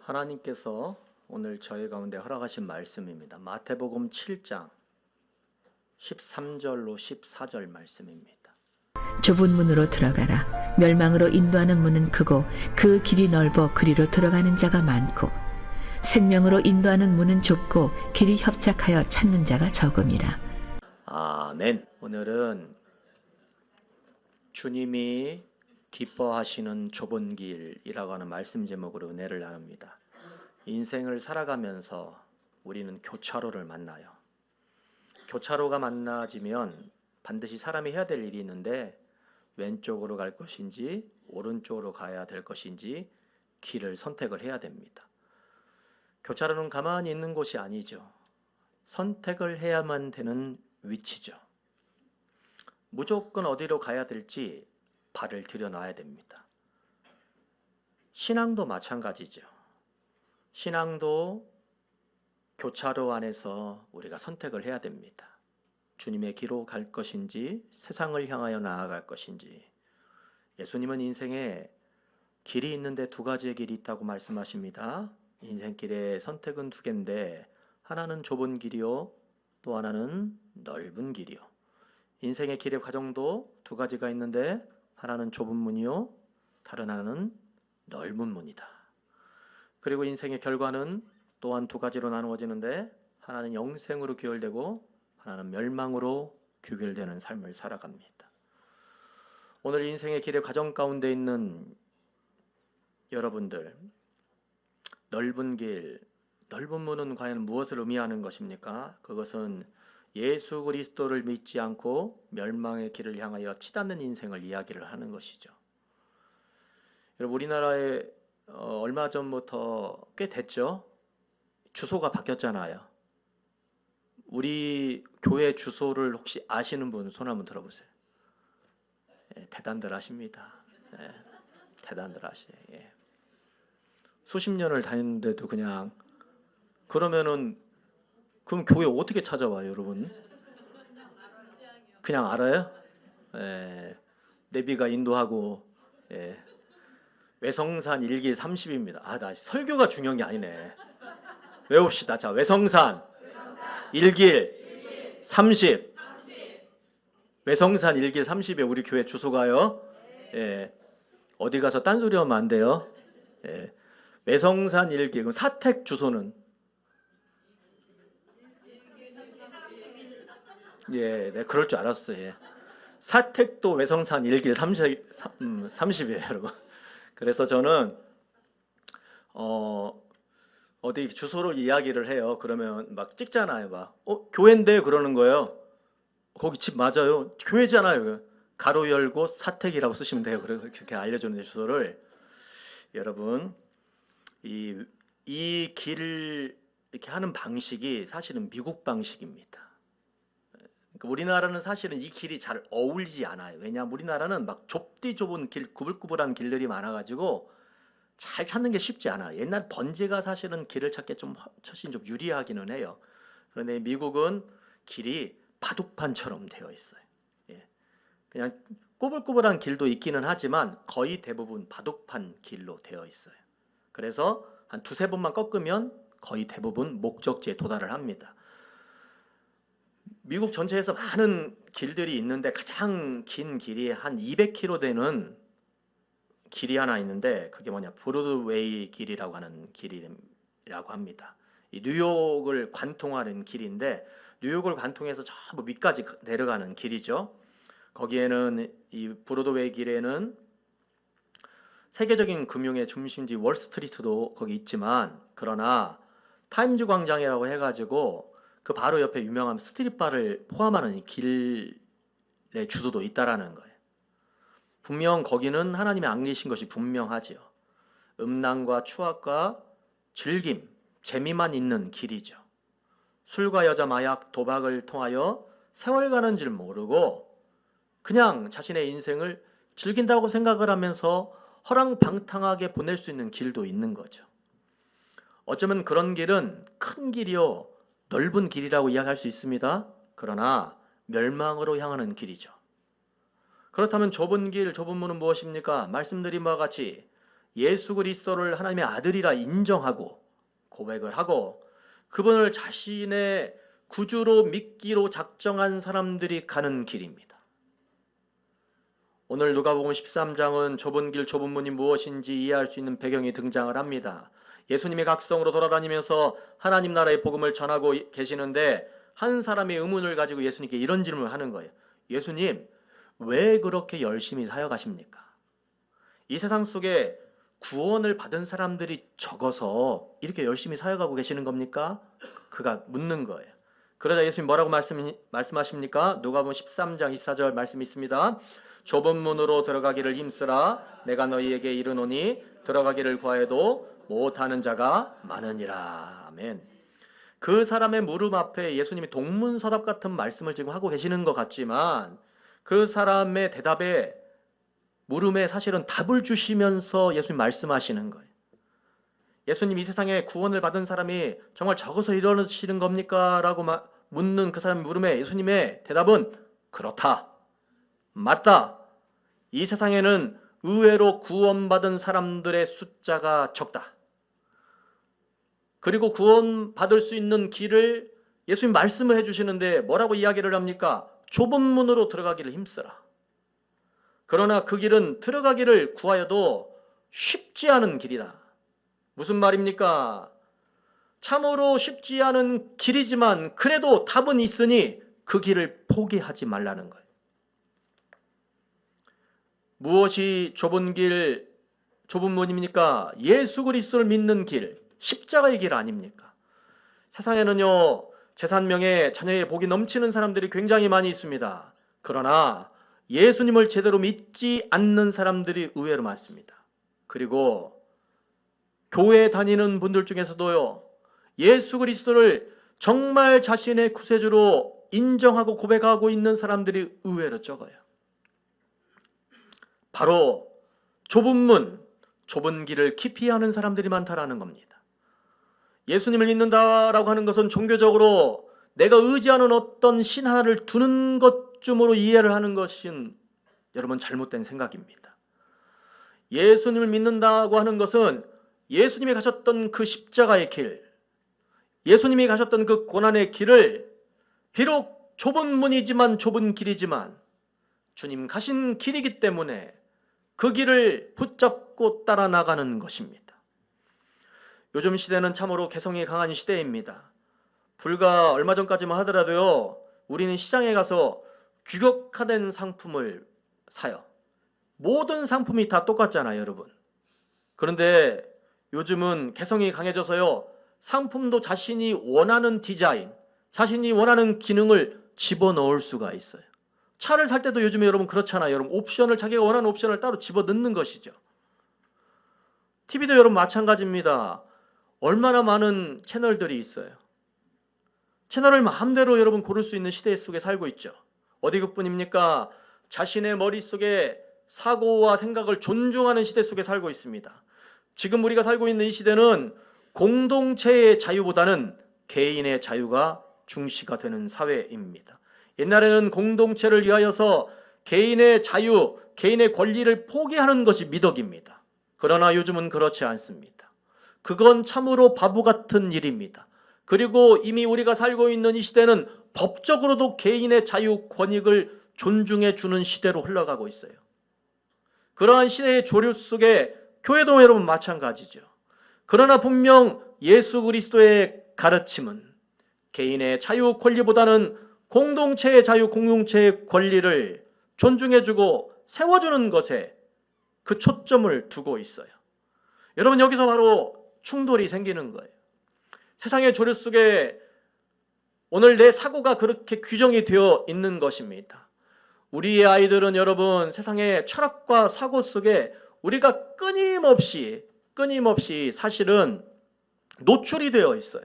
하나님께서 오늘 저희 가운데 허락하신 말씀입니다. 마태복음 7장 13절로 14절 말씀입니다. 좁은 문으로 들어가라. 멸망으로 인도하는 문은 크고 그 길이 넓어 그리로 들어가는 자가 많고 생명으로 인도하는 문은 좁고 길이 협착하여 찾는 자가 적음이라. 아멘. 오늘은 주님이 기뻐하시는 좁은 길이라고 하는 말씀 제목으로 은혜를 나눕니다. 인생을 살아가면서 우리는 교차로를 만나요. 교차로가 만나지면 반드시 사람이 해야 될 일이 있는데 왼쪽으로 갈 것인지 오른쪽으로 가야 될 것인지 길을 선택을 해야 됩니다. 교차로는 가만히 있는 곳이 아니죠. 선택을 해야만 되는 위치죠. 무조건 어디로 가야 될지 발을 들여놔야 됩니다. 신앙도 마찬가지죠. 신앙도 교차로 안에서 우리가 선택을 해야 됩니다. 주님의 길로 갈 것인지 세상을 향하여 나아갈 것인지. 예수님은 인생에 길이 있는데 두 가지의 길이 있다고 말씀하십니다. 인생길의 선택은 두 개인데 하나는 좁은 길이요 또 하나는 넓은 길이요. 인생의 길의 과정도 두 가지가 있는데 하나는 좁은 문이요 다른 하나는 넓은 문이다. 그리고 인생의 결과는 또한 두 가지로 나누어지는데 하나는 영생으로 귀결되고 하나는 멸망으로 귀결되는 삶을 살아갑니다. 오늘 인생의 길의 과정 가운데 있는 여러분들, 넓은 길, 넓은 문은 과연 무엇을 의미하는 것입니까? 그것은 예수 그리스도를 믿지 않고 멸망의 길을 향하여 치닫는 인생을 이야기를 하는 것이죠. 여러분, 우리나라에 얼마 전부터 꽤 됐죠? 주소가 바뀌었잖아요. 우리 교회 주소를 혹시 아시는 분 손 한번 들어보세요. 대단들 하십니다. 대단들 하시요. 수십 년을 다녔는데도 그냥 그러면은 그럼 교회 어떻게 찾아와요, 여러분? 그냥 알아요? 내비가 인도하고. 외성산 1길 30입니다. 나 설교가 중요한 게 아니네. 외웁시다. 자, 외성산 1길 30. 외성산 1길 30에 우리 교회 주소가요. 어디 가서 딴소리 하면 안 돼요. 외성산 1길. 그럼 사택 주소는? 네, 그럴 줄 알았어요. 사택도 외성산 1길 30이에요, 여러분. 그래서 저는 어디 주소를 이야기를 해요. 그러면 막 찍잖아요. 막 교회인데 그러는 거예요. 거기 집 맞아요. 교회잖아요. 가로 열고 사택이라고 쓰시면 돼요. 그렇게 알려주는 주소를. 여러분, 이 길을 이렇게 하는 방식이 사실은 미국 방식입니다. 우리나라는 사실은 이 길이 잘 어울리지 않아요. 왜냐하면 우리나라는 막 좁디 좁은 길, 구불구불한 길들이 많아가지고 잘 찾는 게 쉽지 않아요. 옛날 번제가 사실은 길을 찾기 훨씬 좀 유리하기는 해요. 그런데 미국은 길이 바둑판처럼 되어 있어요. 그냥 꾸불꾸불한 길도 있기는 하지만 거의 대부분 바둑판 길로 되어 있어요. 그래서 한 두세 번만 꺾으면 거의 대부분 목적지에 도달을 합니다. 미국 전체에서 많은 길들이 있는데 가장 긴 길이 한 200km 되는 길이 하나 있는데 그게 뭐냐, 브로드웨이 길이라고 하는 길이라고 합니다. 이 뉴욕을 관통하는 길인데 뉴욕을 관통해서 전부 밑까지 내려가는 길이죠. 거기에는 이 브로드웨이 길에는 세계적인 금융의 중심지 월스트리트도 거기 있지만 그러나 타임즈 광장이라고 해가지고 그 바로 옆에 유명한 스트릿바를 포함하는 길의 주소도 있다라는 거예요. 분명 거기는 하나님이 안 계신 것이 분명하지요. 음란과 추악과 즐김, 재미만 있는 길이죠. 술과 여자, 마약, 도박을 통하여 세월 가는 줄 모르고 그냥 자신의 인생을 즐긴다고 생각을 하면서 허랑방탕하게 보낼 수 있는 길도 있는 거죠. 어쩌면 그런 길은 큰 길이요 넓은 길이라고 이야기할 수 있습니다. 그러나 멸망으로 향하는 길이죠. 그렇다면 좁은 길, 좁은 문은 무엇입니까? 말씀드린 바와 같이 예수 그리스도를 하나님의 아들이라 인정하고 고백을 하고 그분을 자신의 구주로 믿기로 작정한 사람들이 가는 길입니다. 오늘 누가복음 13장은 좁은 길 좁은 문이 무엇인지 이해할 수 있는 배경이 등장을 합니다. 예수님이 각성으로 돌아다니면서 하나님 나라의 복음을 전하고 계시는데 한 사람이 의문을 가지고 예수님께 이런 질문을 하는 거예요. 예수님, 왜 그렇게 열심히 사역하십니까? 이 세상 속에 구원을 받은 사람들이 적어서 이렇게 열심히 사역하고 계시는 겁니까? 그가 묻는 거예요. 그러자 예수님 뭐라고 말씀하십니까? 누가복음 13장 24절 말씀이 있습니다. 좁은 문으로 들어가기를 힘쓰라. 내가 너희에게 이르노니 들어가기를 구하여도 못하는 자가 많으니라. 아멘. 그 사람의 물음 앞에 예수님이 동문서답 같은 말씀을 지금 하고 계시는 것 같지만 그 사람의 대답에 물음에 사실은 답을 주시면서 예수님 말씀하시는 거예요. 예수님, 이 세상에 구원을 받은 사람이 정말 적어서 이러시는 겁니까? 라고 묻는 그 사람의 물음에 예수님의 대답은 그렇다. 맞다. 이 세상에는 의외로 구원받은 사람들의 숫자가 적다. 그리고 구원받을 수 있는 길을 예수님 말씀을 해주시는데 뭐라고 이야기를 합니까? 좁은 문으로 들어가기를 힘쓰라. 그러나 그 길은 들어가기를 구하여도 쉽지 않은 길이다. 무슨 말입니까? 참으로 쉽지 않은 길이지만 그래도 답은 있으니 그 길을 포기하지 말라는 거예요. 무엇이 좁은 길, 좁은 문입니까? 예수 그리스도를 믿는 길, 십자가의 길 아닙니까? 세상에는요, 재산명예, 자녀의 복이 넘치는 사람들이 굉장히 많이 있습니다. 그러나 예수님을 제대로 믿지 않는 사람들이 의외로 많습니다. 그리고 교회 다니는 분들 중에서도요, 예수 그리스도를 정말 자신의 구세주로 인정하고 고백하고 있는 사람들이 의외로 적어요. 바로 좁은 문, 좁은 길을 기피하는 사람들이 많다라는 겁니다. 예수님을 믿는다라고 하는 것은 종교적으로 내가 의지하는 어떤 신하를 두는 것쯤으로 이해를 하는 것은 여러분 잘못된 생각입니다. 예수님을 믿는다고 하는 것은 예수님이 가셨던 그 십자가의 길, 예수님이 가셨던 그 고난의 길을 비록 좁은 문이지만 좁은 길이지만 주님 가신 길이기 때문에 그 길을 붙잡고 따라 나가는 것입니다. 요즘 시대는 참으로 개성이 강한 시대입니다. 불과 얼마 전까지만 하더라도요, 우리는 시장에 가서 규격화된 상품을 사요. 모든 상품이 다 똑같잖아요, 여러분. 그런데 요즘은 개성이 강해져서요, 상품도 자신이 원하는 디자인, 자신이 원하는 기능을 집어넣을 수가 있어요. 차를 살 때도 요즘에 여러분 그렇잖아요. 여러분 옵션을, 자기가 원하는 옵션을 따로 집어넣는 것이죠. TV도 여러분 마찬가지입니다. 얼마나 많은 채널들이 있어요. 채널을 마음대로 여러분 고를 수 있는 시대 속에 살고 있죠. 어디 그뿐입니까? 자신의 머릿속에 사고와 생각을 존중하는 시대 속에 살고 있습니다. 지금 우리가 살고 있는 이 시대는 공동체의 자유보다는 개인의 자유가 중시가 되는 사회입니다. 옛날에는 공동체를 위하여서 개인의 자유, 개인의 권리를 포기하는 것이 미덕입니다. 그러나 요즘은 그렇지 않습니다. 그건 참으로 바보 같은 일입니다. 그리고 이미 우리가 살고 있는 이 시대는 법적으로도 개인의 자유, 권익을 존중해 주는 시대로 흘러가고 있어요. 그러한 시대의 조류 속에 교회도 여러분 마찬가지죠. 그러나 분명 예수 그리스도의 가르침은 개인의 자유, 권리보다는 공동체의 자유, 공동체의 권리를 존중해주고 세워주는 것에 그 초점을 두고 있어요. 여러분 여기서 바로 충돌이 생기는 거예요. 세상의 조류 속에 오늘 내 사고가 그렇게 규정이 되어 있는 것입니다. 우리의 아이들은 여러분 세상의 철학과 사고 속에 우리가 끊임없이 사실은 노출이 되어 있어요.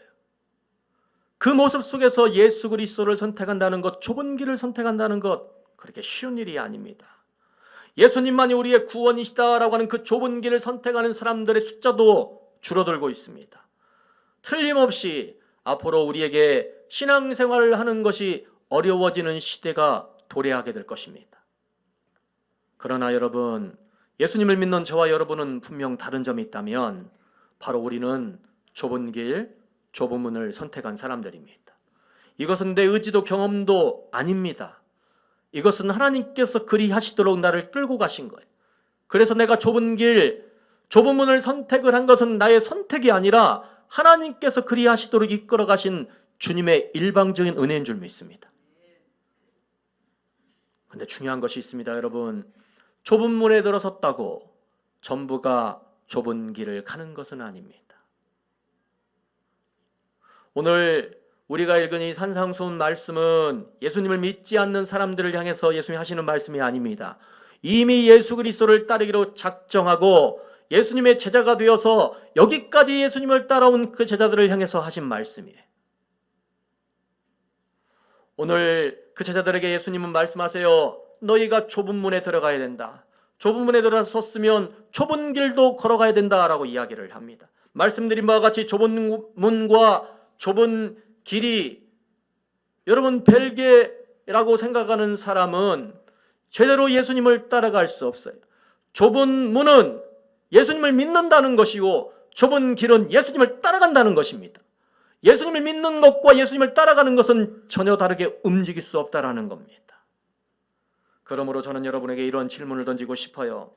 그 모습 속에서 예수 그리스도를 선택한다는 것, 좁은 길을 선택한다는 것, 그렇게 쉬운 일이 아닙니다. 예수님만이 우리의 구원이시다라고 하는 그 좁은 길을 선택하는 사람들의 숫자도 줄어들고 있습니다. 틀림없이 앞으로 우리에게 신앙생활을 하는 것이 어려워지는 시대가 도래하게 될 것입니다. 그러나 여러분, 예수님을 믿는 저와 여러분은 분명 다른 점이 있다면 바로 우리는 좁은 길, 좁은 문을 선택한 사람들입니다. 이것은 내 의지도 경험도 아닙니다. 이것은 하나님께서 그리 하시도록 나를 끌고 가신 거예요. 그래서 내가 좁은 길, 좁은 문을 선택을 한 것은 나의 선택이 아니라 하나님께서 그리 하시도록 이끌어 가신 주님의 일방적인 은혜인 줄 믿습니다. 그런데 중요한 것이 있습니다, 여러분. 좁은 문에 들어섰다고 전부가 좁은 길을 가는 것은 아닙니다. 오늘 우리가 읽은 이 산상수훈 말씀은 예수님을 믿지 않는 사람들을 향해서 예수님이 하시는 말씀이 아닙니다. 이미 예수 그리스도를 따르기로 작정하고 예수님의 제자가 되어서 여기까지 예수님을 따라온 그 제자들을 향해서 하신 말씀이에요. 오늘 그 제자들에게 예수님은 말씀하세요. 너희가 좁은 문에 들어가야 된다. 좁은 문에 들어섰으면 좁은 길도 걸어가야 된다라고 이야기를 합니다. 말씀드린 바와 같이 좁은 문과 좁은 길이 여러분 별개라고 생각하는 사람은 제대로 예수님을 따라갈 수 없어요. 좁은 문은 예수님을 믿는다는 것이고 좁은 길은 예수님을 따라간다는 것입니다. 예수님을 믿는 것과 예수님을 따라가는 것은 전혀 다르게 움직일 수 없다라는 겁니다. 그러므로 저는 여러분에게 이런 질문을 던지고 싶어요.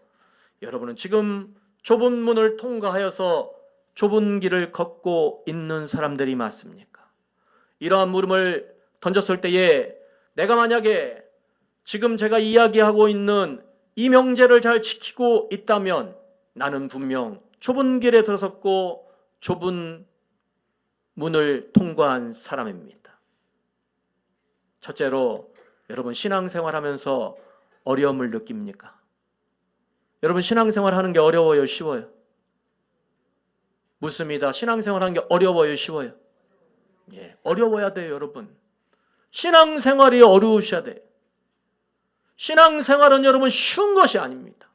여러분은 지금 좁은 문을 통과하여서 좁은 길을 걷고 있는 사람들이 맞습니까? 이러한 물음을 던졌을 때에 내가 만약에 지금 제가 이야기하고 있는 이 명제를 잘 지키고 있다면 나는 분명 좁은 길에 들어섰고 좁은 문을 통과한 사람입니다. 첫째로 여러분 신앙생활하면서 어려움을 느낍니까? 여러분 신앙생활하는 게 어려워요, 쉬워요? 묻습니다. 신앙생활하는 게 어려워요, 쉬워요? 예, 어려워야 돼요, 여러분. 신앙생활이 어려우셔야 돼요. 신앙생활은 여러분 쉬운 것이 아닙니다.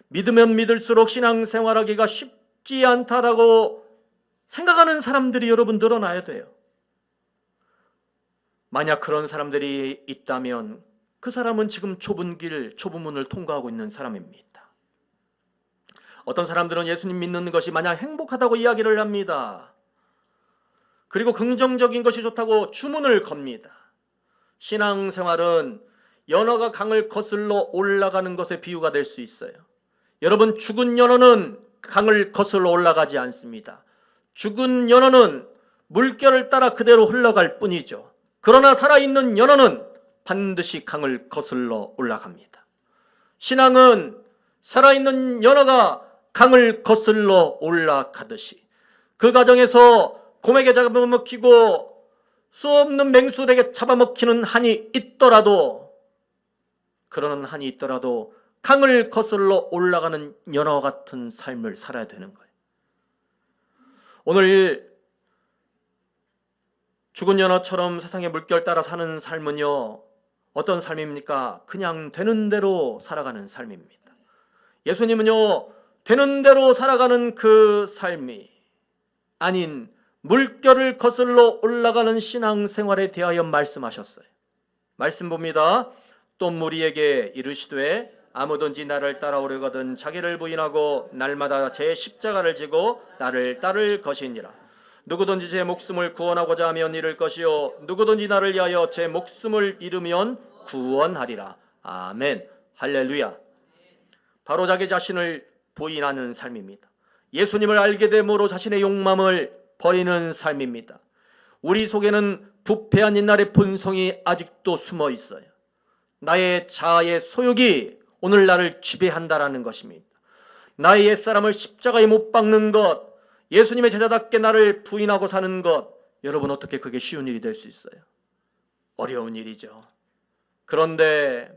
믿으면 믿을수록 신앙생활하기가 쉽지 않다라고 생각하는 사람들이 여러분 늘어나야 돼요. 만약 그런 사람들이 있다면 그 사람은 지금 좁은 길, 좁은 문을 통과하고 있는 사람입니다. 어떤 사람들은 예수님 믿는 것이 마냥 행복하다고 이야기를 합니다. 그리고 긍정적인 것이 좋다고 주문을 겁니다. 신앙생활은 연어가 강을 거슬러 올라가는 것에 비유가 될 수 있어요. 여러분 죽은 연어는 강을 거슬러 올라가지 않습니다. 죽은 연어는 물결을 따라 그대로 흘러갈 뿐이죠. 그러나 살아있는 연어는 반드시 강을 거슬러 올라갑니다. 신앙은 살아있는 연어가 강을 거슬러 올라가듯이 그 과정에서 곰에게 잡아먹히고 수없는 맹수들에게 잡아먹히는 한이 있더라도 그러는 한이 있더라도 강을 거슬러 올라가는 연어와 같은 삶을 살아야 되는 거예요. 오늘 죽은 연어처럼 세상의 물결 따라 사는 삶은요, 어떤 삶입니까? 그냥 되는 대로 살아가는 삶입니다. 예수님은요, 되는 대로 살아가는 그 삶이 아닌 물결을 거슬러 올라가는 신앙생활에 대하여 말씀하셨어요. 말씀 봅니다. 또 무리에게 이르시되 아무든지 나를 따라오려거든 자기를 부인하고 날마다 제 십자가를 지고 나를 따를 것이니라. 누구든지 제 목숨을 구원하고자 하면 잃을 것이요 누구든지 나를 위하여 제 목숨을 잃으면 구원하리라. 아멘. 할렐루야. 바로 자기 자신을 부인하는 삶입니다. 예수님을 알게 됨으로 자신의 욕망을 버리는 삶입니다. 우리 속에는 부패한 옛날의 본성이 아직도 숨어 있어요. 나의 자아의 소욕이 오늘 나를 지배한다라는 것입니다. 나의 옛사람을 십자가에 못 박는 것, 예수님의 제자답게 나를 부인하고 사는 것, 여러분 어떻게 그게 쉬운 일이 될 수 있어요? 어려운 일이죠. 그런데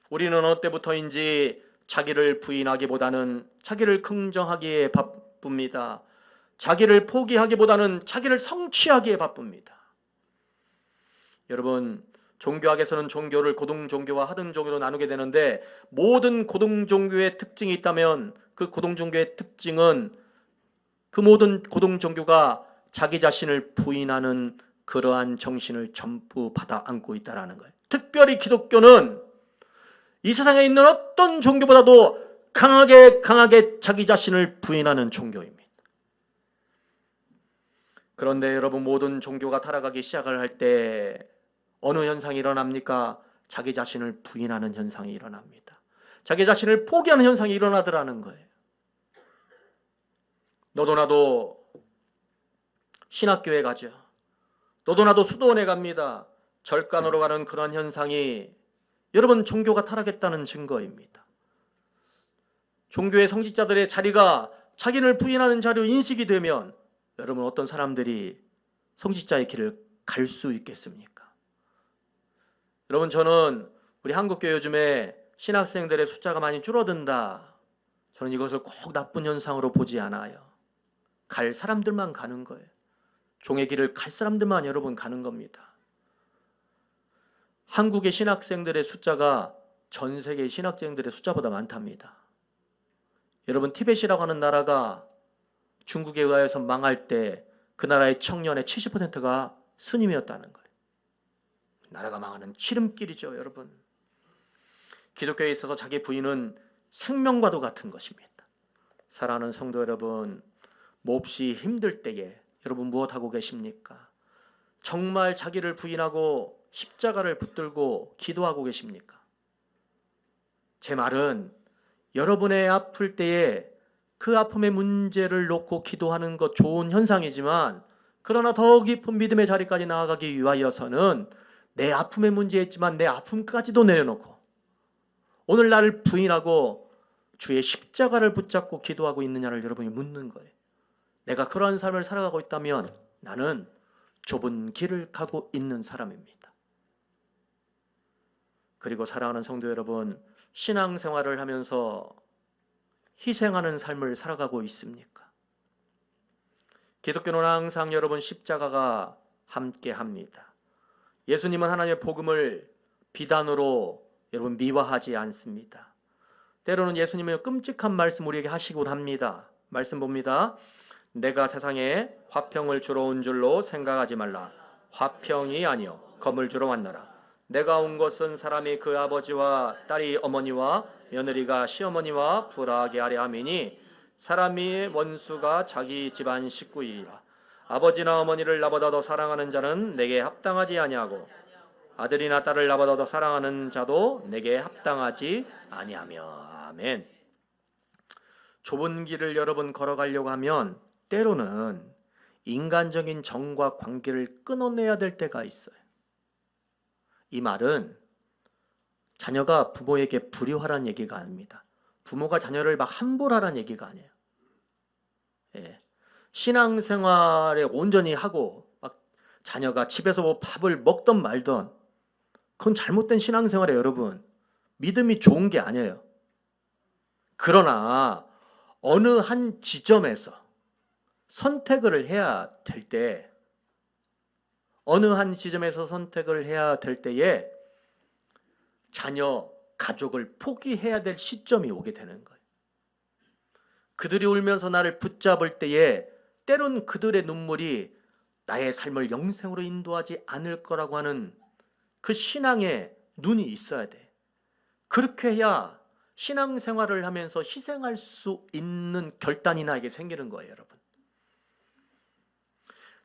우리는 어느 때부터인지 자기를 부인하기보다는 자기를 긍정하기에 바쁩니다. 자기를 포기하기보다는 자기를 성취하기에 바쁩니다. 여러분 종교학에서는 종교를 고등종교와 하등종교로 나누게 되는데 모든 고등종교의 특징이 있다면 그 고등종교의 특징은 그 모든 고등종교가 자기 자신을 부인하는 그러한 정신을 전부 받아 안고 있다는 거예요. 특별히 기독교는 이 세상에 있는 어떤 종교보다도 강하게 자기 자신을 부인하는 종교입니다. 그런데 여러분, 모든 종교가 타락하기 시작을 할 때 어느 현상이 일어납니까? 자기 자신을 부인하는 현상이 일어납니다. 자기 자신을 포기하는 현상이 일어나더라는 거예요. 너도 나도 신학교에 가죠. 너도 나도 수도원에 갑니다. 절간으로 가는 그런 현상이 여러분, 종교가 타락했다는 증거입니다. 종교의 성직자들의 자리가 자기를 부인하는 자리로 인식이 되면 여러분, 어떤 사람들이 성직자의 길을 갈 수 있겠습니까? 여러분, 저는 우리 한국교회 요즘에 신학생들의 숫자가 많이 줄어든다, 저는 이것을 꼭 나쁜 현상으로 보지 않아요. 갈 사람들만 가는 거예요. 종의 길을 갈 사람들만 여러분 가는 겁니다. 한국의 신학생들의 숫자가 전 세계 신학생들의 숫자보다 많답니다. 여러분, 티벳이라고 하는 나라가 중국에 의하여서 망할 때 그 나라의 청년의 70%가 스님이었다는 거예요. 나라가 망하는 지름길이죠, 여러분. 기독교에 있어서 자기 부인은 생명과도 같은 것입니다. 사랑하는 성도 여러분, 몹시 힘들 때에 여러분 무엇하고 계십니까? 정말 자기를 부인하고 십자가를 붙들고 기도하고 계십니까? 제 말은 여러분의 아플 때에 그 아픔의 문제를 놓고 기도하는 것 좋은 현상이지만, 그러나 더 깊은 믿음의 자리까지 나아가기 위하여서는 내 아픔의 문제였지만 내 아픔까지도 내려놓고 오늘 나를 부인하고 주의 십자가를 붙잡고 기도하고 있느냐를 여러분이 묻는 거예요. 내가 그러한 삶을 살아가고 있다면 나는 좁은 길을 가고 있는 사람입니다. 그리고 사랑하는 성도 여러분, 신앙생활을 하면서 희생하는 삶을 살아가고 있습니까? 기독교는 항상 여러분 십자가가 함께 합니다. 예수님은 하나님의 복음을 비단으로 여러분 미화하지 않습니다. 때로는 예수님은 끔찍한 말씀 우리에게 하시곤 합니다. 말씀 봅니다. 내가 세상에 화평을 주러 온 줄로 생각하지 말라. 화평이 아니요 검을 주러 왔노라. 내가 온 것은 사람이 그 아버지와 딸이 어머니와 며느리가 시어머니와 불화하게 하려 함이니 사람이 원수가 자기 집안 식구이라. 아버지나 어머니를 나보다 더 사랑하는 자는 내게 합당하지 아니하고 아들이나 딸을 나보다 더 사랑하는 자도 내게 합당하지 아니하며. 아멘. 좁은 길을 여러분 걸어가려고 하면 때로는 인간적인 정과 관계를 끊어내야 될 때가 있어요. 이 말은 자녀가 부모에게 불효하라는 얘기가 아닙니다. 부모가 자녀를 막 함부로하라는 얘기가 아니에요. 신앙생활에 온전히 하고 막 자녀가 집에서 뭐 밥을 먹던 말던, 그건 잘못된 신앙생활이에요. 여러분, 믿음이 좋은 게 아니에요. 그러나 어느 한 지점에서 선택을 해야 될 때, 어느 한 지점에서 선택을 해야 될 때에 자녀, 가족을 포기해야 될 시점이 오게 되는 거예요. 그들이 울면서 나를 붙잡을 때에 때론 그들의 눈물이 나의 삶을 영생으로 인도하지 않을 거라고 하는 그 신앙의 눈이 있어야 돼. 그렇게 해야 신앙생활을 하면서 희생할 수 있는 결단이 나에게 생기는 거예요, 여러분.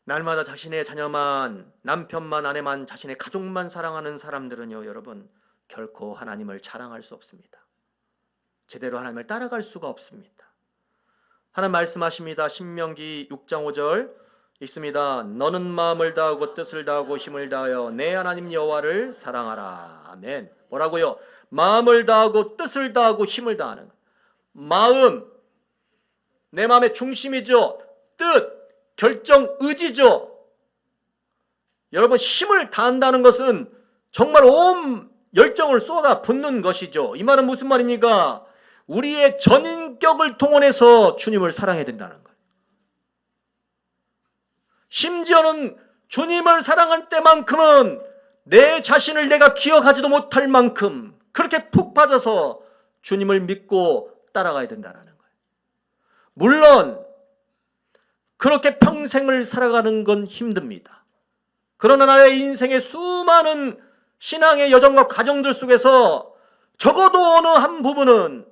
날마다 자신의 자녀만, 남편만, 아내만, 자신의 가족만 사랑하는 사람들은요, 여러분, 결코 하나님을 자랑할 수 없습니다. 제대로 하나님을 따라갈 수가 없습니다. 하나님 말씀하십니다. 신명기 6장 5절 있습니다. 너는 마음을 다하고 뜻을 다하고 힘을 다하여 내 하나님 여호와를 사랑하라. 아멘. 뭐라고요? 마음을 다하고 뜻을 다하고 힘을 다하는. 마음, 내 마음의 중심이죠. 뜻, 결정, 의지죠. 여러분, 힘을 다한다는 것은 정말 온 열정을 쏟아 붓는 것이죠. 이 말은 무슨 말입니까? 우리의 전인격을 동원해서 주님을 사랑해야 된다는 거예요. 심지어는 주님을 사랑할 때만큼은 내 자신을 내가 기억하지도 못할 만큼 그렇게 푹 빠져서 주님을 믿고 따라가야 된다는 거예요. 물론 그렇게 평생을 살아가는 건 힘듭니다. 그러나 나의 인생의 수많은 신앙의 여정과 과정들 속에서 적어도 어느 한 부분은,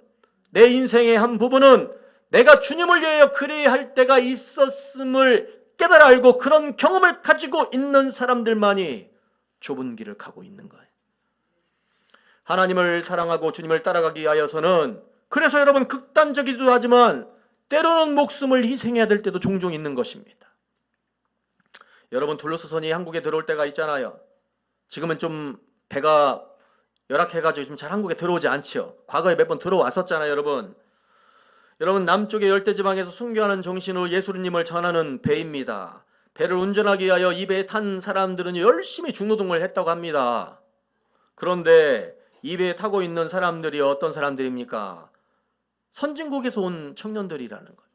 내 인생의 한 부분은 내가 주님을 위하여 그래야 할 때가 있었음을 깨달아 알고 그런 경험을 가지고 있는 사람들만이 좁은 길을 가고 있는 거예요. 하나님을 사랑하고 주님을 따라가기 위하여서는, 그래서 여러분 극단적이기도 하지만 때로는 목숨을 희생해야 될 때도 종종 있는 것입니다. 여러분 둘러서선이 한국에 들어올 때가 있잖아요. 지금은 좀 배가 열악해가지고 좀 잘 한국에 들어오지 않죠. 과거에 몇 번 들어왔었잖아요. 여러분 남쪽의 열대지방에서 순교하는 정신으로 예수님을 전하는 배입니다. 배를 운전하기 위하여 이 배에 탄 사람들은 열심히 중노동을 했다고 합니다. 그런데 이 배에 타고 있는 사람들이 어떤 사람들입니까? 선진국에서 온 청년들이라는 거예요.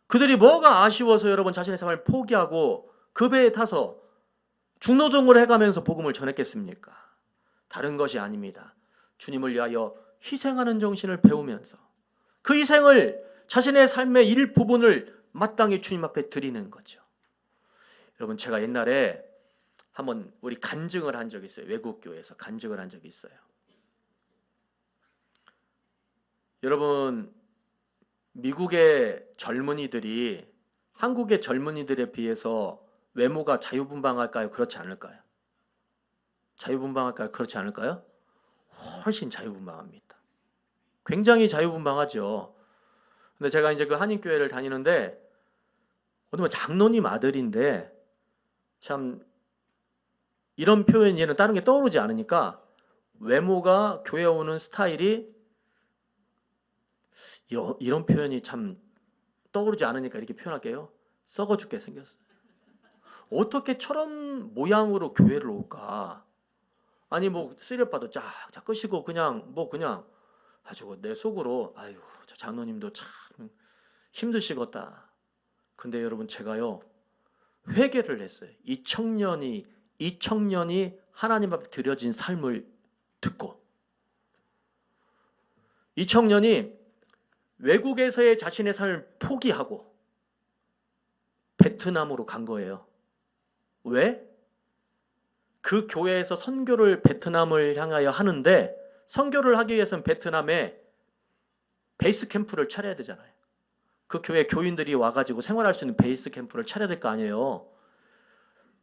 그들이 뭐가 아쉬워서 여러분 자신의 삶을 포기하고 그 배에 타서 중노동을 해가면서 복음을 전했겠습니까? 다른 것이 아닙니다. 주님을 위하여 희생하는 정신을 배우면서 그 희생을 자신의 삶의 일부분을 마땅히 주님 앞에 드리는 거죠. 여러분 제가 옛날에 한번 우리 간증을 한 적이 있어요. 외국 교회에서 간증을 한 적이 있어요. 여러분 미국의 젊은이들이 한국의 젊은이들에 비해서 외모가 자유분방할까요? 그렇지 않을까요? 자유분방할까요? 그렇지 않을까요? 훨씬 자유분방합니다. 굉장히 자유분방하죠. 근데 제가 이제 그 한인교회를 다니는데 어느 장로님 아들인데 참 이런 표현이 다른 게 떠오르지 않으니까 외모가 교회 오는 스타일이 이런 표현이 참 떠오르지 않으니까 이렇게 표현할게요. 썩어 죽게 생겼어요. 어떻게 저런 모양으로 교회를 올까? 아니 뭐 쓰레빠도 쫙 끄시고 그냥 아주 내 속으로 아유 저 장로님도 참 힘드시겠다. 근데 여러분 제가요 회개를 했어요. 이 청년이 하나님 앞에 드려진 삶을 듣고 이 청년이 외국에서의 자신의 삶을 포기하고 베트남으로 간 거예요. 왜? 그 교회에서 선교를 베트남을 향하여 하는데 선교를 하기 위해서는 베트남에 베이스 캠프를 차려야 되잖아요. 그 교회 교인들이 와가지고 생활할 수 있는 베이스 캠프를 차려야 될 거 아니에요.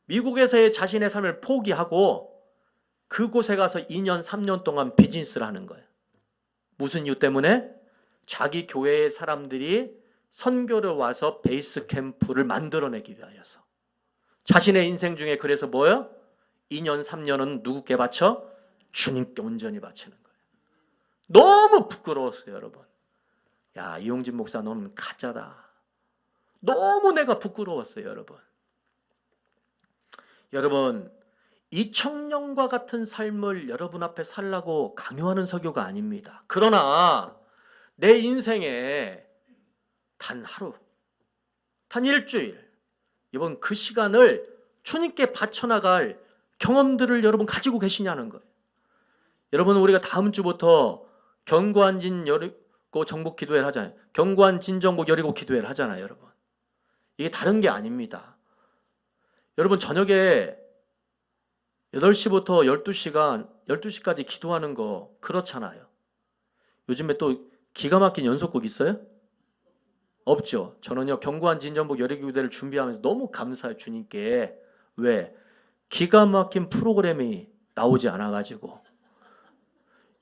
미국에서의 자신의 삶을 포기하고 그곳에 가서 2년, 3년 동안 비즈니스를 하는 거예요. 무슨 이유 때문에? 자기 교회의 사람들이 선교를 와서 베이스 캠프를 만들어내기 위하여서. 자신의 인생 중에 그래서 뭐예요? 2년, 3년은 누구께 바쳐? 주님께 온전히 바치는 거예요. 너무 부끄러웠어요, 여러분. 야, 이용진 목사 너는 가짜다. 너무 내가 부끄러웠어요, 여러분. 여러분, 이 청년과 같은 삶을 여러분 앞에 살라고 강요하는 설교가 아닙니다. 그러나 내 인생에 단 하루, 단 일주일, 이번 그 시간을 주님께 바쳐나갈 경험들을 여러분 가지고 계시냐는 거예요. 여러분 우리가 다음 주부터 경고한진 여리고 정복 기도회를 하잖아요. 경고한진 정복 여리고 기도회를 하잖아요, 여러분. 이게 다른 게 아닙니다. 여러분 저녁에 8시부터 12시까지 기도하는 거 그렇잖아요. 요즘에 또 기가 막힌 연속곡 있어요? 없죠. 저는요 경고한진 정복 여리고 기도회를 준비하면서 너무 감사해요, 주님께. 왜? 기가 막힌 프로그램이 나오지 않아가지고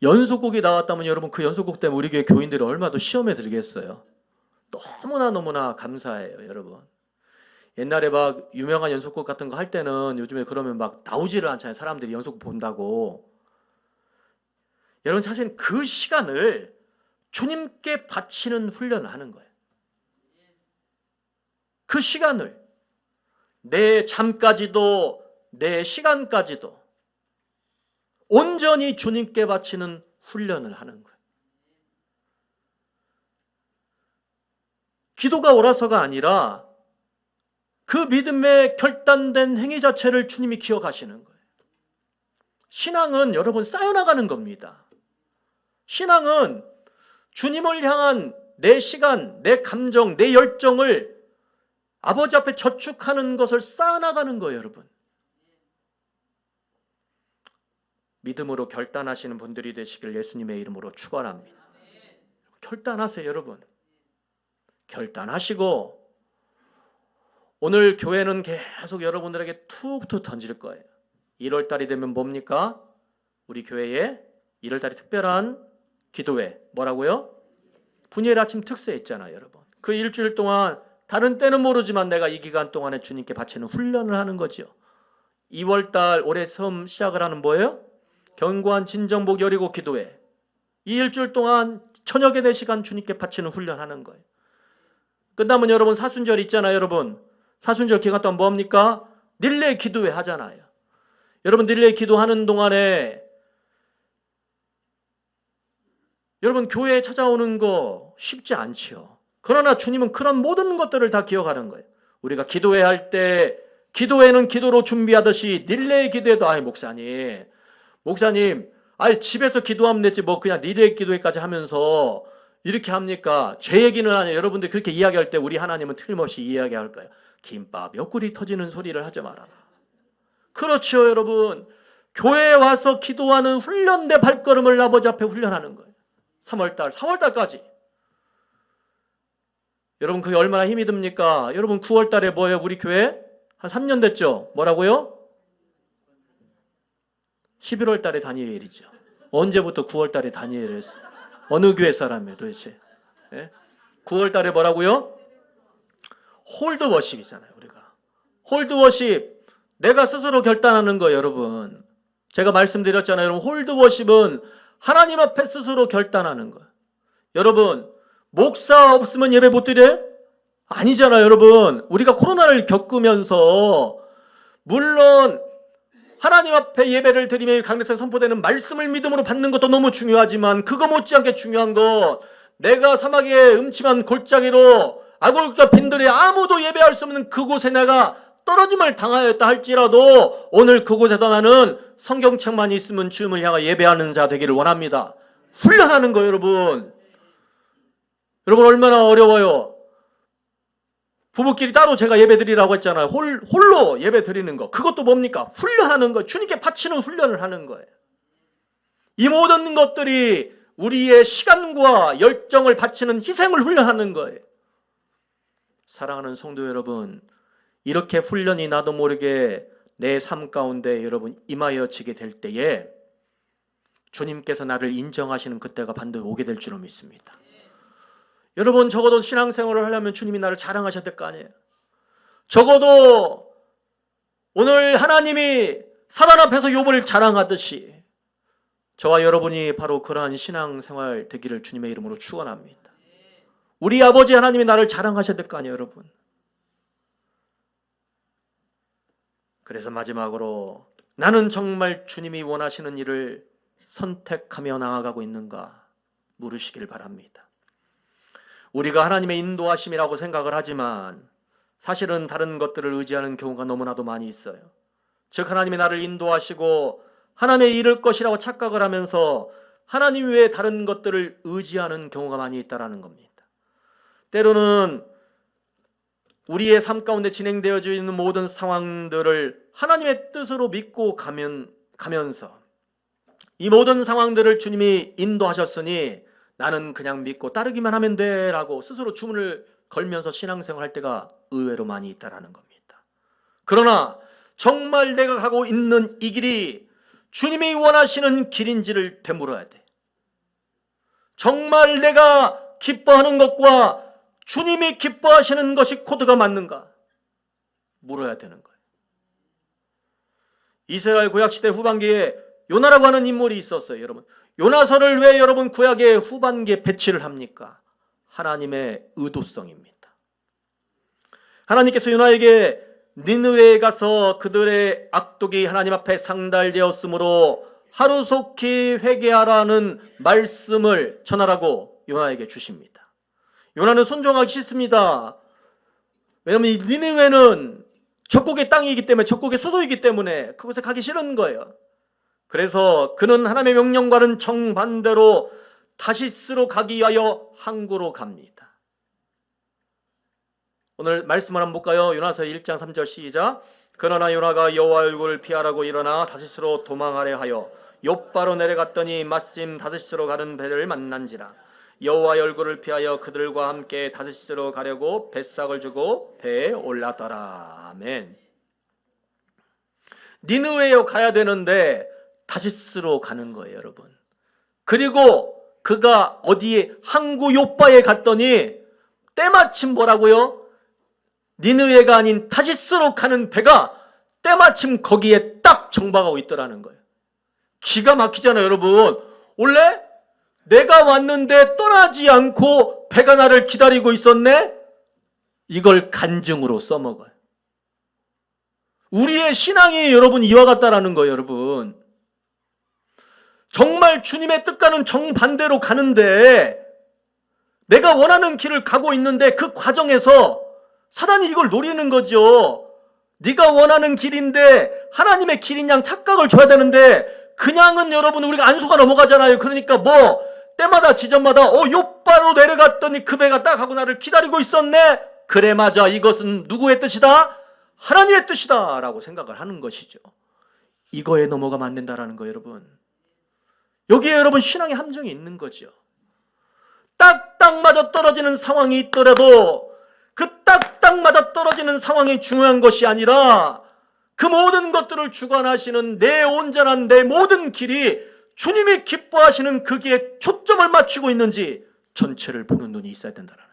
연속곡이 나왔다면 여러분 그 연속곡 때문에 우리 교회 교인들이 얼마나 시험에 들겠어요. 너무나 감사해요, 여러분. 옛날에 막 유명한 연속곡 같은 거 할 때는 요즘에 그러면 막 나오지를 않잖아요. 사람들이 연속곡 본다고. 여러분 사실 그 시간을 주님께 바치는 훈련을 하는 거예요. 그 시간을 내 잠까지도 내 시간까지도 온전히 주님께 바치는 훈련을 하는 거예요. 기도가 옳아서가 아니라 그 믿음의 결단된 행위 자체를 주님이 기억하시는 거예요. 신앙은 여러분 쌓여나가는 겁니다. 신앙은 주님을 향한 내 시간, 내 감정, 내 열정을 아버지 앞에 저축하는 것을 쌓아나가는 거예요, 여러분. 믿음으로 결단하시는 분들이 되시길 예수님의 이름으로 축원합니다. 결단하세요, 여러분. 결단하시고 오늘 교회는 계속 여러분들에게 툭툭 던질 거예요. 1월 달이 되면 뭡니까? 우리 교회에 1월 달이 특별한 기도회 뭐라고요? 분유일 아침 특세 있잖아요, 여러분. 그 일주일 동안 다른 때는 모르지만 내가 이 기간 동안에 주님께 바치는 훈련을 하는 거죠. 2월 달 올해 처음 시작을 하는 뭐예요? 견고한 진정복 여리고 기도회. 이 일주일 동안 저녁에 4시간 주님께 바치는 훈련하는 거예요. 끝나면 여러분 사순절 있잖아요, 여러분. 사순절 기간 동안 뭡니까? 릴레이 기도회 하잖아요. 여러분 릴레이 기도하는 동안에 여러분 교회에 찾아오는 거 쉽지 않지요. 그러나 주님은 그런 모든 것들을 다 기억하는 거예요. 우리가 기도회 할 때 기도회는 기도로 준비하듯이 릴레이 기도회도 목사님 집에서 기도하면 되지 뭐 그냥 릴레이 기도회까지 하면서 이렇게 합니까? 제 얘기는 아니에요. 여러분들 그렇게 이야기할 때 우리 하나님은 틀림없이 이야기할 거예요. 김밥 옆구리 터지는 소리를 하지 말아라. 그렇죠, 여러분. 교회에 와서 기도하는 훈련된 발걸음을 아버지 앞에 훈련하는 거예요. 4월달까지. 여러분 그게 얼마나 힘이 듭니까? 여러분 9월달에 뭐예요? 우리 교회? 한 3년 됐죠? 뭐라고요? 11월달에 다니엘이죠. 언제부터 9월달에 다니엘을 했어요? 어느 교회 사람이에요 도대체? 예? 9월달에 뭐라고요? 홀드워십이잖아요. 우리가 홀드워십 내가 스스로 결단하는 거예요. 여러분 제가 말씀드렸잖아요. 여러분 홀드워십은 하나님 앞에 스스로 결단하는 거예요. 여러분 목사 없으면 예배 못 드려요? 아니잖아요. 여러분 우리가 코로나를 겪으면서 물론 하나님 앞에 예배를 드리며 강대상 선포되는 말씀을 믿음으로 받는 것도 너무 중요하지만 그거 못지않게 중요한 것 내가 사막의 음침한 골짜기로 아골과 빈들에 아무도 예배할 수 없는 그곳에 내가 떨어짐을 당하였다 할지라도 오늘 그곳에서 나는 성경책만 있으면 주님을 향해 예배하는 자 되기를 원합니다. 훈련하는 거예요. 여러분 얼마나 어려워요. 부부끼리 따로 제가 예배 드리라고 했잖아요. 홀로 예배 드리는 거. 그것도 뭡니까? 훈련하는 거. 주님께 바치는 훈련을 하는 거예요. 이 모든 것들이 우리의 시간과 열정을 바치는 희생을 훈련하는 거예요. 사랑하는 성도 여러분, 이렇게 훈련이 나도 모르게 내 삶 가운데 여러분 임하여지게 될 때에 주님께서 나를 인정하시는 그때가 반드시 오게 될 줄로 믿습니다. 여러분 적어도 신앙생활을 하려면 주님이 나를 자랑하셔야 될 거 아니에요. 적어도 오늘 하나님이 사단 앞에서 욥을 자랑하듯이 저와 여러분이 바로 그러한 신앙생활 되기를 주님의 이름으로 축원합니다. 우리 아버지 하나님이 나를 자랑하셔야 될 거 아니에요, 여러분. 그래서 마지막으로 나는 정말 주님이 원하시는 일을 선택하며 나아가고 있는가 물으시길 바랍니다. 우리가 하나님의 인도하심이라고 생각을 하지만 사실은 다른 것들을 의지하는 경우가 너무나도 많이 있어요. 즉 하나님이 나를 인도하시고 하나님의 이룰 것이라고 착각을 하면서 하나님 외에 다른 것들을 의지하는 경우가 많이 있다는 겁니다. 때로는 우리의 삶 가운데 진행되어져 있는 모든 상황들을 하나님의 뜻으로 믿고 가면서 이 모든 상황들을 주님이 인도하셨으니 나는 그냥 믿고 따르기만 하면 돼 라고 스스로 주문을 걸면서 신앙생활 할 때가 의외로 많이 있다는 겁니다. 그러나 정말 내가 가고 있는 이 길이 주님이 원하시는 길인지를 되물어야 돼. 정말 내가 기뻐하는 것과 주님이 기뻐하시는 것이 코드가 맞는가 물어야 되는 거예요. 이스라엘 구약시대 후반기에 요나라고 하는 인물이 있었어요. 여러분 요나서를 왜 여러분 구약의 후반기에 배치를 합니까? 하나님의 의도성입니다. 하나님께서 요나에게 니느웨에 가서 그들의 악독이 하나님 앞에 상달되었으므로 하루속히 회개하라는 말씀을 전하라고 요나에게 주십니다. 요나는 순종하기 싫습니다. 왜냐하면 니느웨는 적국의 땅이기 때문에 적국의 수도이기 때문에 그곳에 가기 싫은 거예요. 그래서 그는 하나님의 명령과는 정반대로 다시스로 가기 위하여 항구로 갑니다. 오늘 말씀을 한번 볼까요? 요나서 1장 3절 시작. 그러나 요나가 여호와 얼굴을 피하라고 일어나 다시스로 도망하려 하여 욥바로 내려갔더니 마침 다스시스로 가는 배를 만난지라. 여호와의 얼굴을 피하여 그들과 함께 다스시스로 가려고 뱃삭을 주고 배에 올랐더라. 아멘. 니느웨에 가야 되는데 다시스로 가는 거예요, 여러분. 그리고 그가 어디에 항구 욥바에 갔더니 때마침 뭐라고요? 니느웨가 아닌 다시스로 가는 배가 때마침 거기에 딱 정박하고 있더라는 거예요. 기가 막히잖아요, 여러분. 원래 내가 왔는데 떠나지 않고 배가 나를 기다리고 있었네? 이걸 간증으로 써먹어요. 우리의 신앙이 여러분 이와 같다라는 거예요, 여러분. 정말 주님의 뜻과는 정반대로 가는데 내가 원하는 길을 가고 있는데 그 과정에서 사단이 이걸 노리는 거죠. 네가 원하는 길인데 하나님의 길인 양 착각을 줘야 되는데 그냥은 여러분 우리가 안 속아 넘어가잖아요. 그러니까 뭐 때마다 지점마다 욥바로 내려갔더니 그 배가 딱 하고 나를 기다리고 있었네. 그래 맞아, 이것은 누구의 뜻이다? 하나님의 뜻이다 라고 생각을 하는 것이죠. 이거에 넘어가면 안 된다라는 거예요, 여러분. 여기에 여러분 신앙의 함정이 있는 거죠. 딱딱 맞아 떨어지는 상황이 있더라도 그 딱딱 맞아 떨어지는 상황이 중요한 것이 아니라 그 모든 것들을 주관하시는 내 온전한 내 모든 길이 주님이 기뻐하시는 그 길에 초점을 맞추고 있는지 전체를 보는 눈이 있어야 된다는 거예요.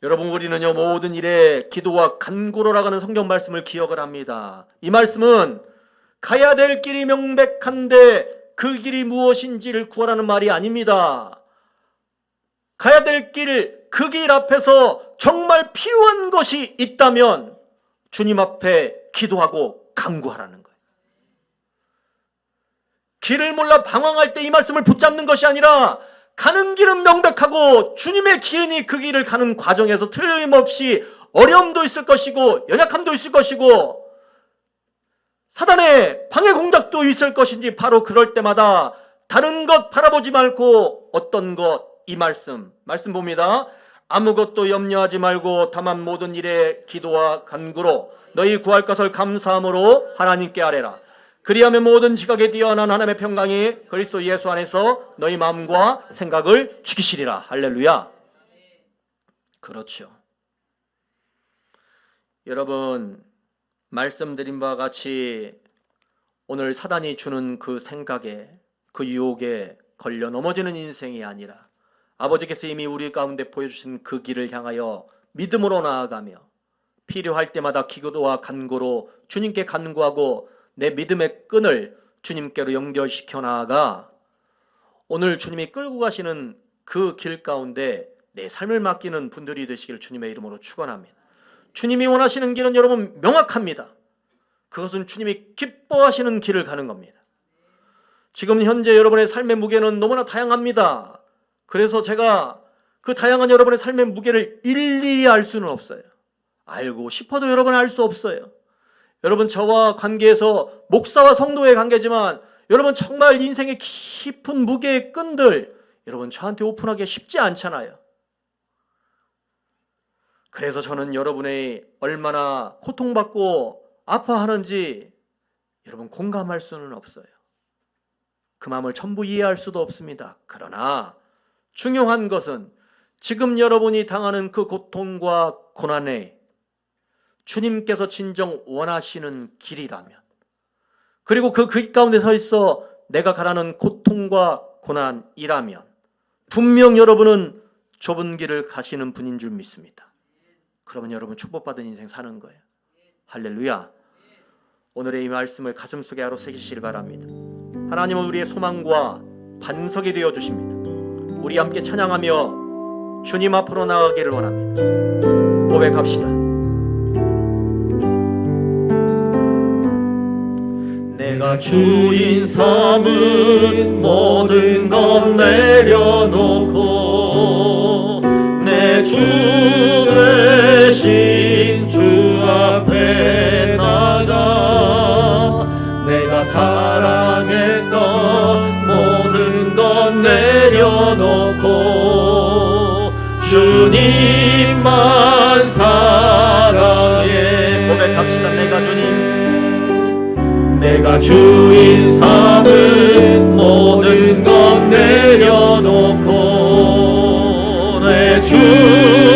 여러분, 우리는요 모든 일에 기도와 간구로라가는 성경 말씀을 기억을 합니다. 이 말씀은 가야 될 길이 명백한데 그 길이 무엇인지를 구하라는 말이 아닙니다. 가야 될 길, 그 길 앞에서 정말 필요한 것이 있다면 주님 앞에 기도하고 간구하라는 거예요. 길을 몰라 방황할 때 이 말씀을 붙잡는 것이 아니라 가는 길은 명백하고 주님의 길이니 그 길을 가는 과정에서 틀림없이 어려움도 있을 것이고 연약함도 있을 것이고 사단의 방해 공작도 있을 것인지 바로 그럴 때마다 다른 것 바라보지 말고 어떤 것, 이 말씀 봅니다. 아무것도 염려하지 말고 다만 모든 일에 기도와 간구로 너희 구할 것을 감사함으로 하나님께 아뢰라. 그리하면 모든 지각에 뛰어난 하나님의 평강이 그리스도 예수 안에서 너희 마음과 생각을 지키시리라. 할렐루야. 그렇죠. 여러분, 말씀드린 바와 같이 오늘 사단이 주는 그 생각에, 그 유혹에 걸려 넘어지는 인생이 아니라 아버지께서 이미 우리 가운데 보여주신 그 길을 향하여 믿음으로 나아가며 필요할 때마다 기도와 간구로 주님께 간구하고 내 믿음의 끈을 주님께로 연결시켜 나아가 오늘 주님이 끌고 가시는 그 길 가운데 내 삶을 맡기는 분들이 되시기를 주님의 이름으로 축원합니다. 주님이 원하시는 길은 여러분 명확합니다. 그것은 주님이 기뻐하시는 길을 가는 겁니다. 지금 현재 여러분의 삶의 무게는 너무나 다양합니다. 그래서 제가 그 다양한 여러분의 삶의 무게를 일일이 알 수는 없어요. 알고 싶어도 여러분 알 수 없어요. 여러분, 저와 관계에서 목사와 성도의 관계지만 여러분 정말 인생의 깊은 무게의 끈들 여러분 저한테 오픈하기 쉽지 않잖아요. 그래서 저는 여러분이 얼마나 고통받고 아파하는지 여러분 공감할 수는 없어요. 그 마음을 전부 이해할 수도 없습니다. 그러나 중요한 것은 지금 여러분이 당하는 그 고통과 고난에 주님께서 진정 원하시는 길이라면, 그리고 그 길 가운데 서 있어 내가 가라는 고통과 고난이라면 분명 여러분은 좁은 길을 가시는 분인 줄 믿습니다. 그러면 여러분 축복받은 인생 사는 거예요. 할렐루야. 오늘의 이 말씀을 가슴속에 하루 새기시길 바랍니다. 하나님은 우리의 소망과 반석이 되어 주십니다. 우리 함께 찬양하며 주님 앞으로 나아가기를 원합니다. 고백합시다. 내가 주인 삼은 모든 것 내려놓고 내 주 되신 주 앞에 나가 내가 사랑했던 모든 것 내려놓고 주님만 사랑해. 고백합시다. 내가 내가 주인 삼은 모든 것 내려놓고 내 주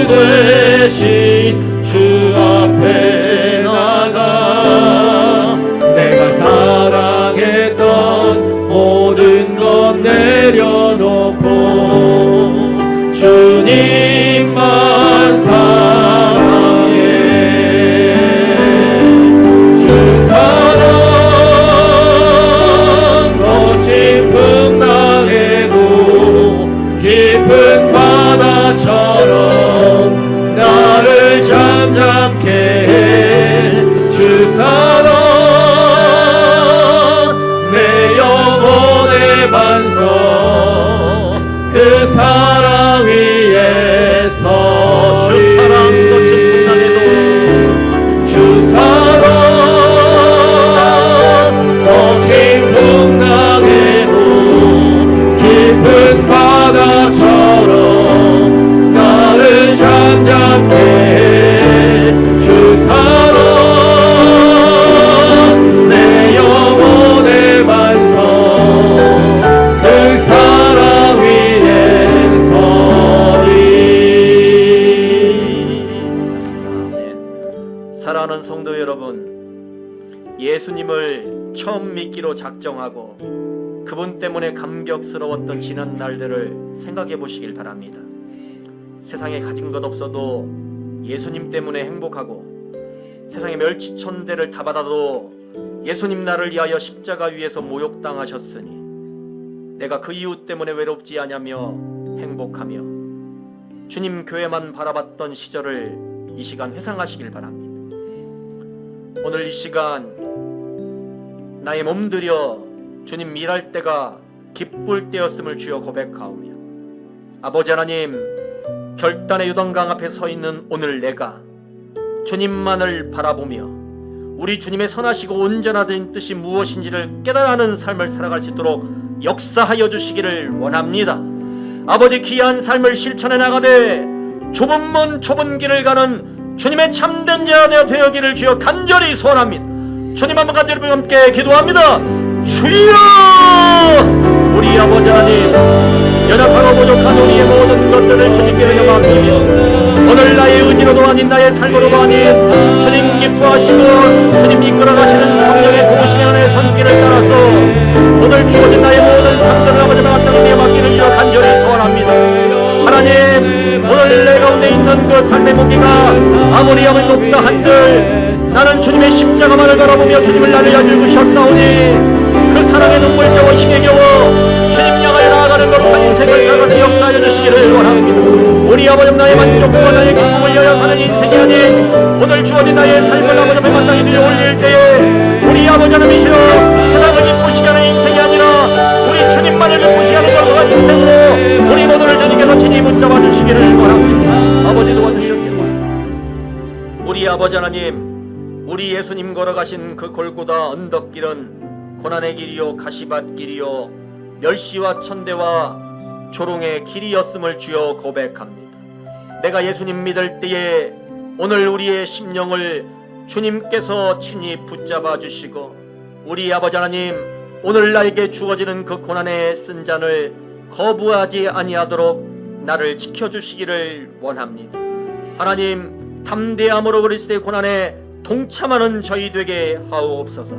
되신 주 앞에 나가 내가 사랑했던 모든 것 내려놓고 주님만 사랑해. 주 사랑 거친 풍랑에도 깊은 바다처럼 나를 잠잠케 해. 주 사랑 내 영혼의 반석 그 사랑 위에서 주 사랑 거친 풍랑에도 주 사랑 거친 풍랑에도 깊은 바다처럼 나를 잠잠케 해. 주 사랑 내 영혼의 반석 그 사랑 위에 서리. 아멘. 사랑하는 성도 여러분, 예수님을 처음 믿기로 작정하고 그분 때문에 감격스러웠던 지난 날들을 생각해 보시길 바랍니다. 세상에 가진 것 없어도 예수님 때문에 행복하고 세상에 멸치천대를 다 받아도 예수님 나를 위하여 십자가 위에서 모욕당하셨으니 내가 그 이유 때문에 외롭지 않으며 행복하며 주님 교회만 바라봤던 시절을 이 시간 회상하시길 바랍니다. 오늘 이 시간 나의 몸들여 주님 일할 때가 기쁠 때였음을 주여 고백하오며 아버지 하나님, 결단의 요단강 앞에 서 있는 오늘 내가 주님만을 바라보며 우리 주님의 선하시고 온전하신 뜻이 무엇인지를 깨달아가는 삶을 살아갈 수 있도록 역사하여 주시기를 원합니다. 아버지, 귀한 삶을 실천해 나가되 좁은 문 좁은 길을 가는 주님의 참된 자 되어기를 주여 간절히 소원합니다. 주님 한번 간절히 함께 기도합니다. 주여, 우리 아버지 하나님, 연약하고 부족한 우리의 모든 것들을 주님께 맡기며 오늘 나의 의지로도 아닌 나의 삶으로도 아닌 주님 기뻐하시고 주님 이끌어가시는 성령의 도우심의 은혜의 손길을 따라서 오늘 주어진 나의 모든 삶들을 아버지 마땅히 맡기를 위해 간절히 소원합니다. 하나님, 오늘 내 가운데 있는 그 삶의 무게가 아무리 아무리 높다 한들 나는 주님의 십자가만을 바라보며 주님을 나를 여주셨사오니 그 사랑의 눈물 겨워 힘에 겨워 주님 향하여 나아가는 거룩한 인생을 살아가서 역사하여 주시기를 원합니다. 우리 아버지, 나의 만족과 나의 기쁨을 위하여 사는 인생이 아닌 오늘 주어진 나의 삶을 아버지 앞에 마땅히 들여 올릴 때에 우리 아버지 하나님이시여 세상을 기쁘시게 하는 인생이 아니라 우리 주님만을 기쁘시게 하는 거룩한 인생으로 우리 모두를 주님께서 친히 붙잡아 주시기를 원합니다. 아버지 도와주시옵기를 원합니다. 우리 아버지 하나님, 우리 예수님 걸어가신 그 골고다 언덕길은 고난의 길이요 가시밭 길이요 멸시와 천대와 조롱의 길이었음을 주여 고백합니다. 내가 예수님 믿을 때에 오늘 우리의 심령을 주님께서 친히 붙잡아 주시고 우리 아버지 하나님, 오늘 나에게 주어지는 그 고난의 쓴 잔을 거부하지 아니하도록 나를 지켜주시기를 원합니다. 하나님, 담대함으로 그리스도의 고난에 동참하는 저희 되게 하옵소서.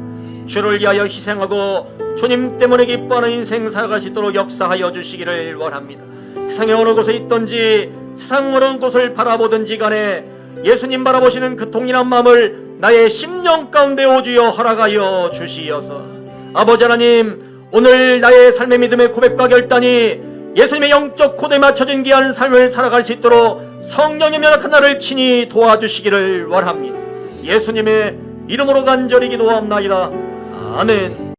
주를 위하여 희생하고 주님 때문에 기뻐하는 인생 살아갈 수 있도록 역사하여 주시기를 원합니다. 세상에 어느 곳에 있든지 세상 어느 곳을 바라보든지 간에 예수님 바라보시는 그 동일한 마음을 나의 심령 가운데 오주여 허락하여 주시어서 아버지 하나님, 오늘 나의 삶의 믿음의 고백과 결단이 예수님의 영적 코드에 맞춰진 귀한 삶을 살아갈 수 있도록 성령의 명확한 나를 친히 도와주시기를 원합니다. 예수님의 이름으로 간절히 기도합나이다. 아멘.